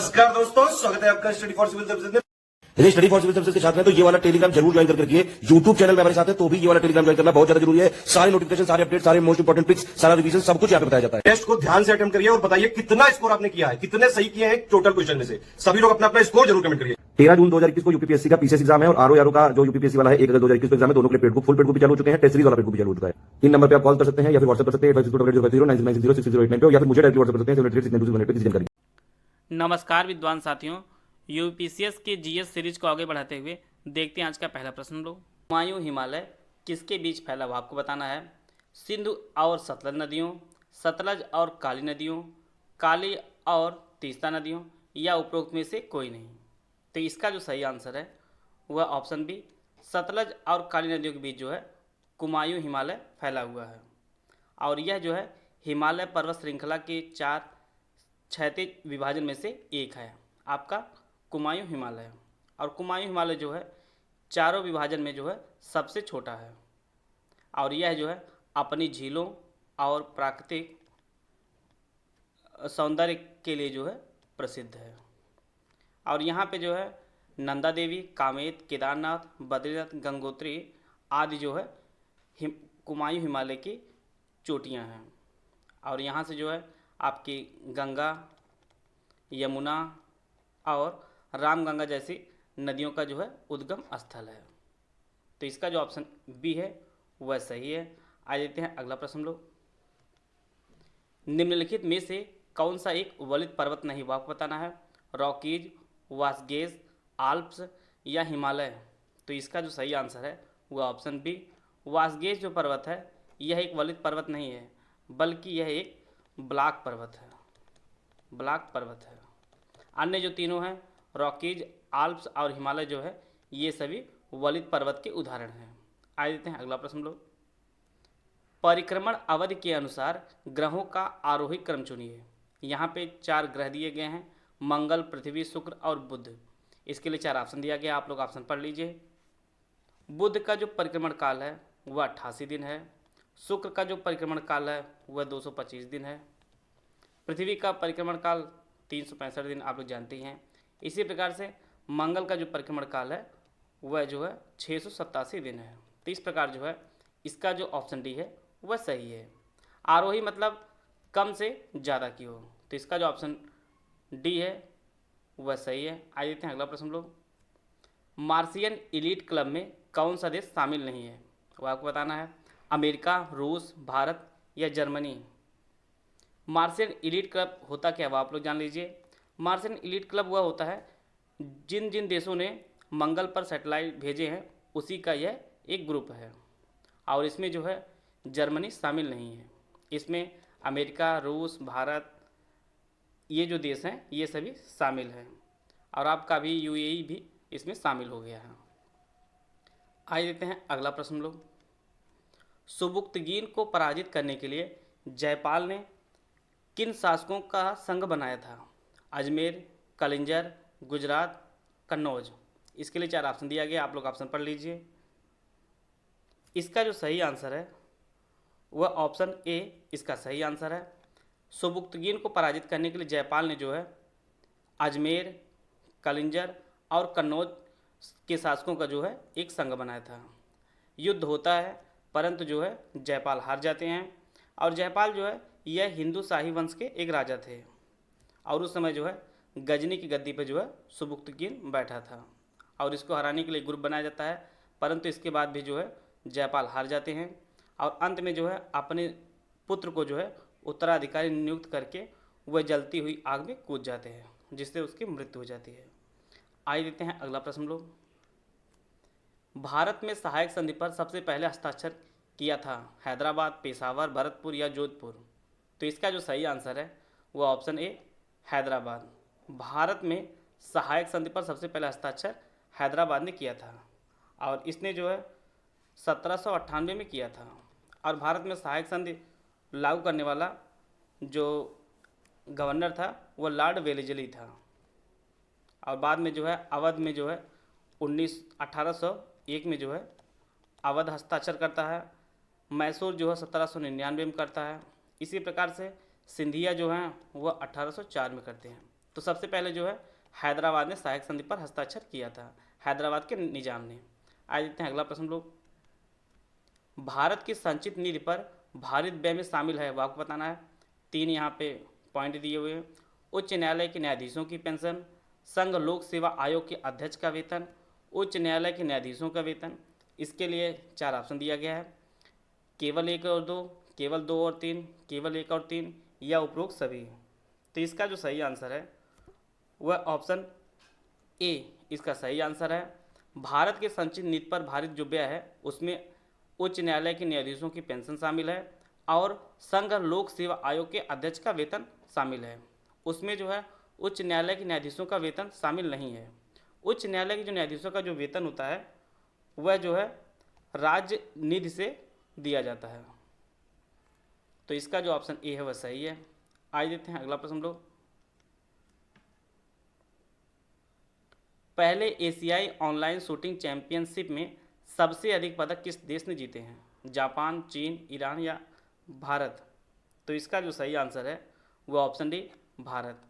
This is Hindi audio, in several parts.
नमस्कार दोस्तों, स्वागत है आपका स्टडी फॉर सिविल सर्विसेज में। यदि स्टडी फॉर सिविल सर्विसेज के साथ में तो ये वाला टेलीग्राम जरूर ज्वाइन करके रखिए। यूट्यूब चैनल में हमारे साथ है तो भी ये वाला टेलीग्राम ज्वाइन करना बहुत ज्यादा जरूरी है। सारे नोटिफिकेशन, सारे अपडेट, सारे मोस्ट इंपोर्टेंट पिक्स, सारा रिवीजन सब कुछ यहाँ पे बताया जाता है। टेस्ट को ध्यान से अटेम्प्ट करिए और बताइए कितना स्कोर आपने किया है, कितने सही किए हैं टोटल क्वेश्चन में से। सभी लोग अपना अपना स्कोर जरूर कमेंट करिए। 13 जून 2021 को यूपीपीएससी का पीसीएस एग्जाम है और आरओ का जो यूपीपीएससी वाला है 1 अगस्त 2021 को एग्जाम है। दोनों के लिए फुल पेड बुक भी चालू हो चुके हैं, टेस्ट सीरीज वाला पेड बुक भी चालू हो चुका है। इन नंबर पे आप कॉल कर सकते हैं या फिर व्हाट्सएप कर सकते हैं 852090966089 पे, या फिर मुझे डायरेक्टली व्हाट्सएप कर सकते हैं 736921 पे किसी जानकारी। नमस्कार विद्वान साथियों, यूपीसीएस के जीएस सीरीज को आगे बढ़ाते हुए देखते हैं आज का पहला प्रश्न लोग। हुमायूं हिमालय किसके बीच फैला हुआ आपको बताना है। सिंधु और सतलज नदियों, सतलज और काली नदियों, काली और तीस्ता नदियों, या उपरोक्त में से कोई नहीं। तो इसका जो सही आंसर है वह ऑप्शन बी, सतलज और काली नदियों के बीच जो है हुमायूं हिमालय फैला हुआ है। और यह जो है हिमालय पर्वत श्रृंखला के 4 क्षैतिज विभाजन में से एक है आपका हुमायूं हिमालय। और हुमायूं हिमालय जो है चारों विभाजन में जो है सबसे छोटा है। और यह जो है अपनी झीलों और प्राकृतिक सौंदर्य के लिए जो है प्रसिद्ध है। और यहाँ पे जो है नंदा देवी, कामेत, केदारनाथ, बद्रीनाथ, गंगोत्री आदि जो है हुमायूं हिमालय की चोटियाँ हैं। और यहाँ से जो है आपकी गंगा, यमुना और रामगंगा जैसी नदियों का जो है उद्गम स्थल है। तो इसका जो ऑप्शन बी है वह सही है। आ जाते हैं अगला प्रश्न लोग। निम्नलिखित में से कौन सा एक वलित पर्वत नहीं हुआ आपको बताना है। रॉकीज, वासगेज, आल्प्स या हिमालय। तो इसका जो सही आंसर है वह ऑप्शन बी, वासगेज जो पर्वत है यह एक वलित पर्वत नहीं है, बल्कि यह एक ब्लॉक पर्वत है। ब्लॉक पर्वत है। अन्य जो तीनों हैं रॉकीज, आल्प्स और हिमालय जो है ये सभी वलित पर्वत के उदाहरण हैं। आ देते हैं अगला प्रश्न लोग। परिक्रमण अवधि के अनुसार ग्रहों का आरोही क्रम चुनिए। यहाँ पे 4 ग्रह दिए गए हैं, मंगल, पृथ्वी, शुक्र और बुध। इसके लिए 4 ऑप्शन दिया गया, आप लोग ऑप्शन पढ़ लीजिए। बुध का जो परिक्रमण काल है वह 88 दिन है। शुक्र का जो परिक्रमण काल है वह 225 दिन है। पृथ्वी का परिक्रमण काल 365 दिन आप लोग जानते हैं। इसी प्रकार से मंगल का जो परिक्रमण काल है वह जो है 687 दिन है। तो इस प्रकार जो है इसका जो ऑप्शन डी है वह सही है। आरोही मतलब कम से ज़्यादा की हो, तो इसका जो ऑप्शन डी है वह सही है। आइए देखते हैं अगला प्रश्न लोग। मार्शियन एलीट क्लब में कौन सा देश शामिल नहीं है वह आपको बताना है। अमेरिका, रूस, भारत या जर्मनी। मार्शियन एलीट क्लब होता क्या वह आप लोग जान लीजिए। मार्शियन एलीट क्लब वह होता है जिन जिन देशों ने मंगल पर सैटेलाइट भेजे हैं उसी का यह एक ग्रुप है। और इसमें जो है जर्मनी शामिल नहीं है। इसमें अमेरिका, रूस, भारत ये जो देश हैं ये सभी शामिल हैं। और आपका भी यूएई भी इसमें शामिल हो गया है। आइए देखते हैं अगला प्रश्न लोग। सुबुक्तगीन को पराजित करने के लिए जयपाल ने किन शासकों का संघ बनाया था। अजमेर, कलिंजर, गुजरात, कन्नौज। इसके लिए 4 ऑप्शन दिया गया, आप लोग ऑप्शन पढ़ लीजिए। इसका जो सही आंसर है वह ऑप्शन ए इसका सही आंसर है। सुबुक्तगीन को पराजित करने के लिए जयपाल ने जो है अजमेर, कलिंजर और कन्नौज के शासकों का जो है एक संघ बनाया था। युद्ध होता है परंतु जो है जयपाल हार जाते हैं। और जयपाल जो है यह हिंदू शाही वंश के एक राजा थे। और उस समय जो है गजनी की गद्दी पर जो है सुबुक्तगीन बैठा था। और इसको हराने के लिए ग्रुप बनाया जाता है, परंतु इसके बाद भी जो है जयपाल हार जाते हैं। और अंत में जो है अपने पुत्र को जो है उत्तराधिकारी नियुक्त करके वह जलती हुई आग में कूद जाते हैं, जिससे उसकी मृत्यु हो जाती है। आइए देखते हैं अगला प्रश्न लोग। भारत में सहायक संधि पर सबसे पहले हस्ताक्षर किया था हैदराबाद, पेशावर, भरतपुर या जोधपुर। तो इसका जो सही आंसर है वह ऑप्शन ए हैदराबाद। भारत में सहायक संधि पर सबसे पहले हस्ताक्षर हैदराबाद ने किया था। और इसने जो है 1798 में किया था। और भारत में सहायक संधि लागू करने वाला जो गवर्नर था वह लॉर्ड वेलेस्ली था। और बाद में जो है अवध में जो है 1801 में जो है अवध हस्ताक्षर करता है। मैसूर जो है 1799 में करता है। इसी प्रकार से सिंधिया जो हैं वह 1804 में करते हैं। तो सबसे पहले जो है हैदराबाद ने सहायक संधि पर हस्ताक्षर किया था, हैदराबाद के निजाम ने। आज देखते हैं अगला प्रश्न लोग। भारत की संचित निधि पर भारित व्यय में शामिल है, वो आपको बताना है। 3 यहाँ पे पॉइंट दिए हुए हैं। उच्च न्यायालय के न्यायाधीशों की पेंशन, संघ लोक सेवा आयोग के अध्यक्ष का वेतन, उच्च न्यायालय के न्यायाधीशों का वेतन। इसके लिए 4 ऑप्शन दिया गया है, केवल 1 और 2, केवल 2 और 3, केवल 1 और 3 या उपरोक्त सभी। तो इसका जो सही आंसर है वह ऑप्शन ए इसका सही आंसर है। भारत के संचित निधि पर भारित जो व्यय है उसमें उच्च न्यायालय के न्यायाधीशों की पेंशन शामिल है और संघ लोक सेवा आयोग के अध्यक्ष का वेतन शामिल है। उसमें जो है उच्च न्यायालय के न्यायाधीशों का वेतन शामिल नहीं है। उच्च न्यायालय के जो न्यायाधीशों का जो वेतन होता है वह जो है राज्य निधि से दिया जाता है। तो इसका जो ऑप्शन ए है वह सही है। आज देते हैं अगला प्रश्न लोग। पहले एशियाई ऑनलाइन शूटिंग चैंपियनशिप में सबसे अधिक पदक किस देश ने जीते हैं? जापान, चीन, ईरान या भारत? तो इसका जो सही आंसर है वो ऑप्शन डी भारत।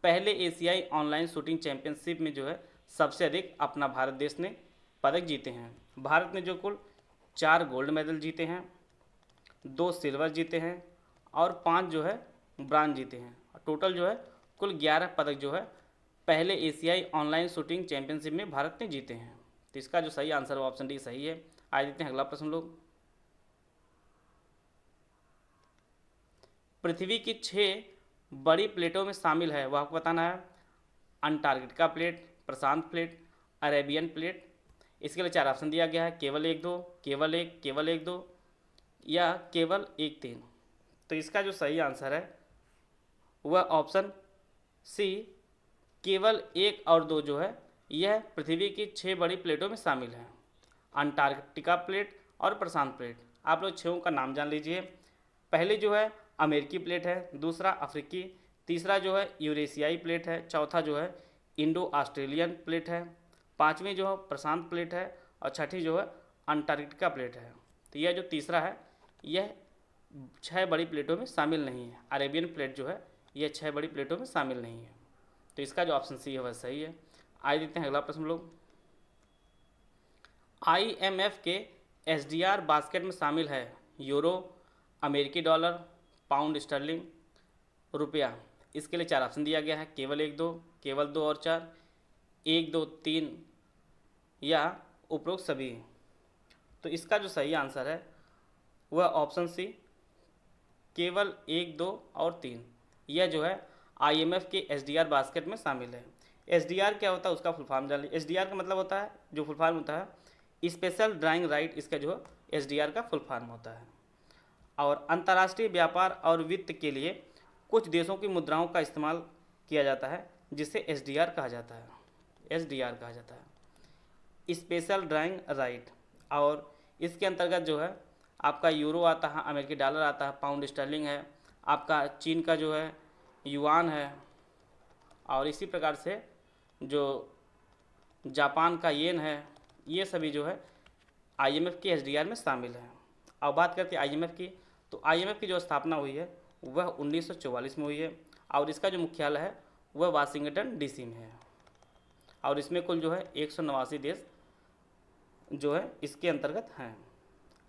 पहले एशियाई ऑनलाइन शूटिंग चैंपियनशिप में जो है सबसे अधिक अपना भारत देश ने पदक जीते हैं। भारत ने जो कुल 4 गोल्ड मेडल जीते हैं, 2 सिल्वर जीते हैं और 5 जो है ब्रांज जीते हैं। टोटल जो है कुल 11 पदक जो है पहले एशियाई ऑनलाइन शूटिंग चैंपियनशिप में भारत ने जीते हैं। तो इसका जो सही आंसर है ऑप्शन डी सही है। आज देखते हैं अगला प्रश्न लोग। पृथ्वी की 6 बड़ी प्लेटों में शामिल है, वह आपको बताना है। अंटार्कटिका प्लेट, प्रशांत प्लेट, अरेबियन प्लेट। इसके लिए 4 ऑप्शन दिया गया है, केवल 1 2, केवल 1, केवल 1 2 या केवल 1 3। तो इसका जो सही आंसर है वह ऑप्शन सी केवल 1 और 2 जो है यह पृथ्वी की 6 बड़ी प्लेटों में शामिल है, अंटार्कटिका प्लेट और प्रशांत प्लेट। आप लोग 6 का नाम जान लीजिए। पहली जो है अमेरिकी प्लेट है, दूसरा अफ्रीकी, तीसरा जो है यूरेशियाई प्लेट है, चौथा जो है इंडो ऑस्ट्रेलियन प्लेट है, 5वीं जो है प्रशांत प्लेट है और 6ठी जो है अंटार्कटिका प्लेट है। तो यह जो तीसरा है यह 6 बड़ी प्लेटों में शामिल नहीं है। अरेबियन प्लेट जो है यह 6 बड़ी प्लेटों में शामिल नहीं है। तो इसका जो ऑप्शन सी है वह सही है। आज देखते हैं अगला प्रश्न लोग। IMF के SDR बास्केट में शामिल है यूरो, अमेरिकी डॉलर, पाउंड स्टर्लिंग, रुपया। इसके लिए 4 ऑप्शन दिया गया है, केवल 1 2, केवल 2 और 4, 1 2 3 या उपरोक्त सभी। तो इसका जो सही आंसर है वह ऑप्शन सी केवल 1 2 और 3 यह जो है IMF के SDR बास्केट में शामिल है। SDR क्या होता है उसका फुल फॉर्म जान लीजिए। SDR का मतलब होता है, जो फुल फॉर्म होता है स्पेशल ड्राइंग राइट, इसका जो है SDR का फुल फॉर्म होता है। और अंतर्राष्ट्रीय व्यापार और वित्त के लिए कुछ देशों की मुद्राओं का इस्तेमाल किया जाता है जिसे SDR कहा जाता है, SDR कहा जाता है, स्पेशल ड्राइंग राइट। और इसके अंतर्गत जो है आपका यूरो आता है, अमेरिकी डॉलर आता है, पाउंड स्टर्लिंग है, आपका चीन का जो है युआन है और इसी प्रकार से जो जापान का येन है, ये सभी जो है IMF के SDR में शामिल है। अब बात करते हैं IMF की, तो IMF की जो स्थापना हुई है वह 1944 में हुई है और इसका जो मुख्यालय है वह वाशिंगटन DC में है। और इसमें कुल जो है 189 देश जो है इसके अंतर्गत हैं।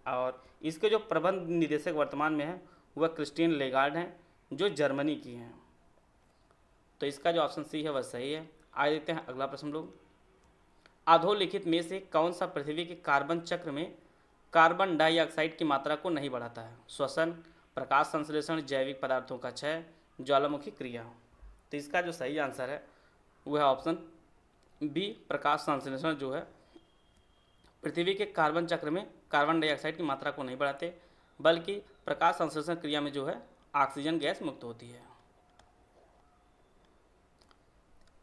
और इसके जो प्रबंध निदेशक वर्तमान में हैं वह क्रिस्टीन लेगार्ड हैं जो जर्मनी की हैं। तो इसका जो ऑप्शन सी है वह सही है। आगे देखते हैं अगला प्रश्न लोग। अधोलिखित में से कौन सा पृथ्वी के कार्बन चक्र में कार्बन डाइऑक्साइड की मात्रा को नहीं बढ़ाता है? श्वसन, प्रकाश संश्लेषण, जैविक पदार्थों का क्षय, ज्वालामुखी क्रिया। तो इसका जो सही आंसर है वह ऑप्शन बी प्रकाश संश्लेषण जो है पृथ्वी के कार्बन चक्र में कार्बन डाइऑक्साइड की मात्रा को नहीं बढ़ाते, बल्कि प्रकाश संश्लेषण क्रिया में जो है ऑक्सीजन गैस मुक्त होती है।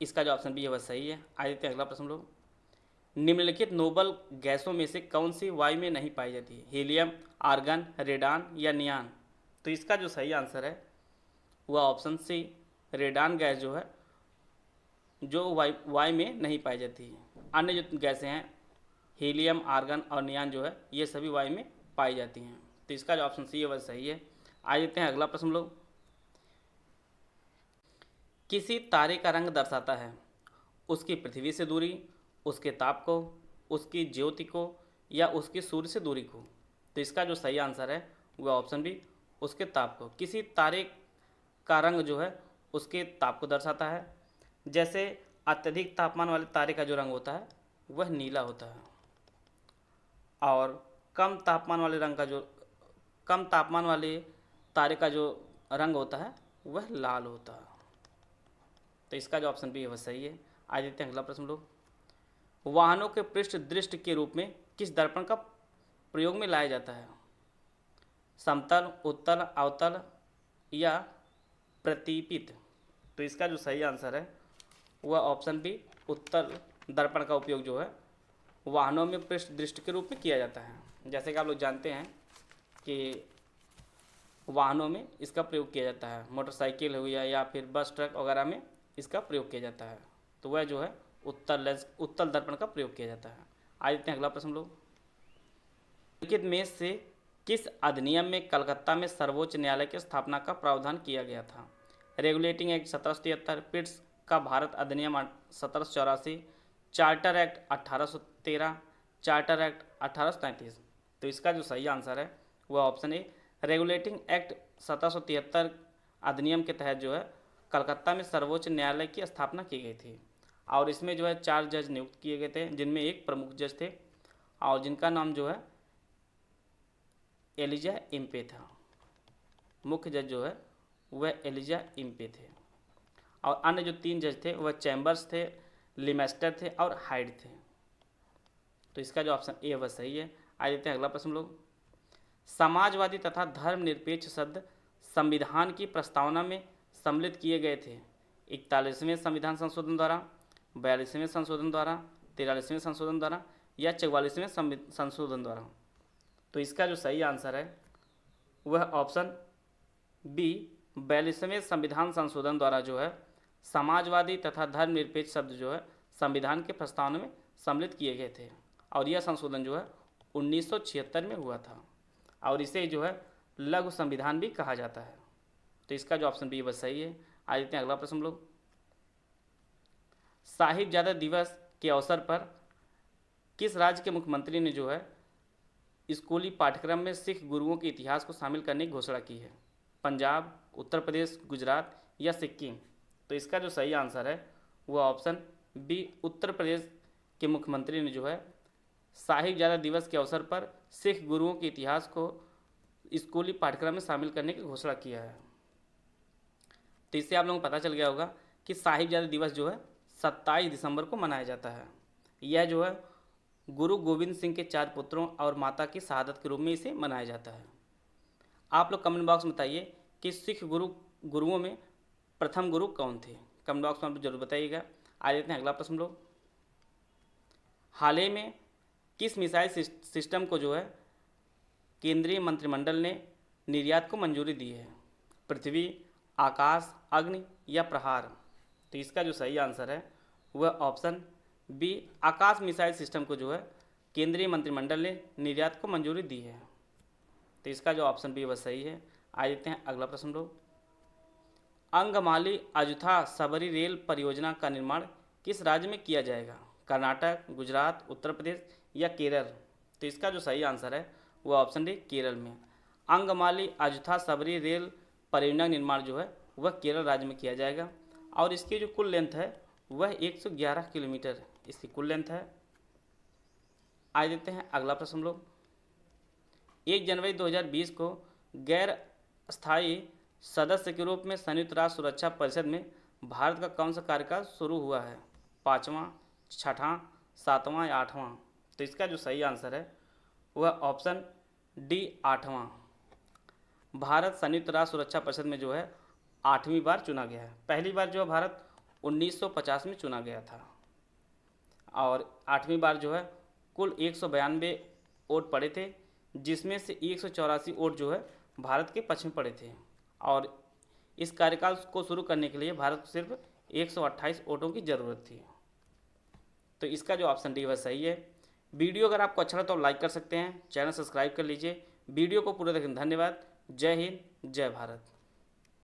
इसका जो ऑप्शन बी है वह सही है। आगे देखते हैं अगला प्रश्न लोग। निम्नलिखित नोबल गैसों में से कौन सी वायु में नहीं पाई जाती है? हीलियम, आर्गन, रेडान या नियान? तो इसका जो सही आंसर है वह ऑप्शन सी रेडान गैस जो है जो वायु में नहीं पाई जाती है। अन्य जो गैसें हैं हीलियम, आर्गन और नियान जो है ये सभी वायु में पाई जाती हैं। तो इसका जो ऑप्शन सी है वह सही है। आगे देखते हैं अगला प्रश्न लोग। किसी तारे का रंग दर्शाता है उसकी पृथ्वी से दूरी, उसके ताप को, उसकी ज्योति को या उसकी सूर्य से दूरी को। तो इसका जो सही आंसर है वह ऑप्शन बी, उसके ताप को। किसी तारे का रंग जो है उसके ताप को दर्शाता है। जैसे अत्यधिक तापमान वाले तारे का जो रंग होता है वह नीला होता है, और कम तापमान वाले तारे का जो रंग होता है वह लाल होता है। तो इसका जो ऑप्शन बी है वह सही है। आज देखते हैं अगला प्रश्न लोग। वाहनों के पृष्ठ दृष्टि के रूप में किस दर्पण का प्रयोग में लाया जाता है? समतल, उत्तल, अवतल या प्रतीपित। तो इसका जो सही आंसर है वह ऑप्शन बी, उत्तल दर्पण का उपयोग जो है वाहनों में पृष्ठ दृष्टि के रूप में किया जाता है। जैसे कि आप लोग जानते हैं कि वाहनों में इसका प्रयोग किया जाता है, मोटरसाइकिल हुई या फिर बस ट्रक वगैरह में इसका प्रयोग किया जाता है। तो वह जो है उत्तल दर्पण का प्रयोग किया जाता है। आज देखते हैं अगला प्रश्न लोग। निम्नलिखित में से किस अधिनियम में कलकत्ता में सर्वोच्च न्यायालय की स्थापना का प्रावधान किया गया था? रेगुलेटिंग एक्ट 1773, पिट्स का भारत अधिनियम 1784, चार्टर एक्ट 1813, चार्टर एक्ट 1833। तो इसका जो सही आंसर है वह ऑप्शन ए, रेगुलेटिंग एक्ट 1773 अधिनियम के तहत जो है कलकत्ता में सर्वोच्च न्यायालय की स्थापना की गई थी, और इसमें जो है 4 जज नियुक्त किए गए थे, जिनमें एक प्रमुख जज थे और जिनका नाम जो है एलिजा इम्पे था। मुख्य जज जो है वह एलिजा इम्पे थे, और अन्य जो 3 जज थे वह चैम्बर्स थे, लिमेस्टर थे और हाइड थे। तो इसका जो ऑप्शन ए वह सही है। आज देखते हैं अगला प्रश्न लोग। समाजवादी तथा धर्मनिरपेक्ष शब्द संविधान की प्रस्तावना में सम्मिलित किए गए थे 41वें संविधान संशोधन द्वारा, 42वें संशोधन द्वारा, 43वें संशोधन द्वारा या 44वें संशोधन द्वारा। तो इसका जो सही आंसर है वह ऑप्शन बी, 42वें संविधान संशोधन द्वारा जो है समाजवादी तथा धर्मनिरपेक्ष शब्द जो है संविधान के प्रस्तावना में सम्मिलित किए गए थे, और यह संशोधन जो है 1976 में हुआ था, और इसे जो है लघु संविधान भी कहा जाता है। तो इसका जो ऑप्शन बी वह सही है। आज देखते हैं अगला प्रश्न लोग। साहिबजादा दिवस के अवसर पर किस राज्य के मुख्यमंत्री ने जो है स्कूली पाठ्यक्रम में सिख गुरुओं के इतिहास को शामिल करने की घोषणा की है? पंजाब, उत्तर प्रदेश, गुजरात या सिक्किम। तो इसका जो सही आंसर है वह ऑप्शन बी, उत्तर प्रदेश के मुख्यमंत्री ने जो है साहिबजादा दिवस के अवसर पर सिख गुरुओं के इतिहास को स्कूली पाठ्यक्रम में शामिल करने की घोषणा किया है। तो इससे आप लोगों को पता चल गया होगा कि साहिबजादा दिवस जो है 27 दिसंबर को मनाया जाता है। यह जो है गुरु गोविंद सिंह के 4 पुत्रों और माता की शहादत के रूप में इसे मनाया जाता है। आप लोग कमेंट बॉक्स में बताइए कि सिख गुरुओं में प्रथम गुरु कौन थे? कमेंट बॉक्स में आप जरूर बताइएगा। आ जाते हैं अगला प्रश्न लोग। हाल ही में किस मिसाइल सिस्टम को जो है केंद्रीय मंत्रिमंडल ने निर्यात को मंजूरी दी है? पृथ्वी, आकाश, अग्नि या प्रहार। तो इसका जो सही आंसर है वह ऑप्शन बी, आकाश मिसाइल सिस्टम को जो है केंद्रीय मंत्रिमंडल ने निर्यात को मंजूरी दी है। तो इसका जो ऑप्शन बी वह सही है। आ जाते हैं अगला प्रश्न लोग। अंगमाली अजुथा सबरी रेल परियोजना का निर्माण किस राज्य में किया जाएगा? कर्नाटक, गुजरात, उत्तर प्रदेश या केरल। तो इसका जो सही आंसर है वह ऑप्शन डी, केरल में। अंगमाली अजुथा सबरी रेल परियोजना निर्माण जो है वह केरल राज्य में किया जाएगा, और इसकी जो कुल लेंथ है वह 111 किलोमीटर इसकी कुल लेंथ है। आज देखते हैं अगला प्रश्न लोग। 1 जनवरी 2020 को गैर स्थायी सदस्य के रूप में संयुक्त राष्ट्र सुरक्षा परिषद में भारत का कौन सा कार्यकाल शुरू हुआ है? 5वां, 6वां, 7वां या 8वां। तो इसका जो सही आंसर है वह ऑप्शन डी, 8वां। भारत संयुक्त राष्ट्र सुरक्षा परिषद में जो है 8वीं बार चुना गया है। पहली बार जो है भारत 1950 में चुना गया था, और 8वीं बार जो है कुल 192 वोट पड़े थे, जिसमें से 184 वोट जो है भारत के पक्ष में पड़े थे, और इस कार्यकाल को शुरू करने के लिए भारत को सिर्फ 128 वोटों की ज़रूरत थी। तो इसका जो ऑप्शन डी वह सही है। वीडियो अगर आपको अच्छा लगा तो आप लाइक कर सकते हैं, चैनल सब्सक्राइब कर लीजिए। वीडियो को पूरा देखने धन्यवाद। जय हिंद, जय भारत।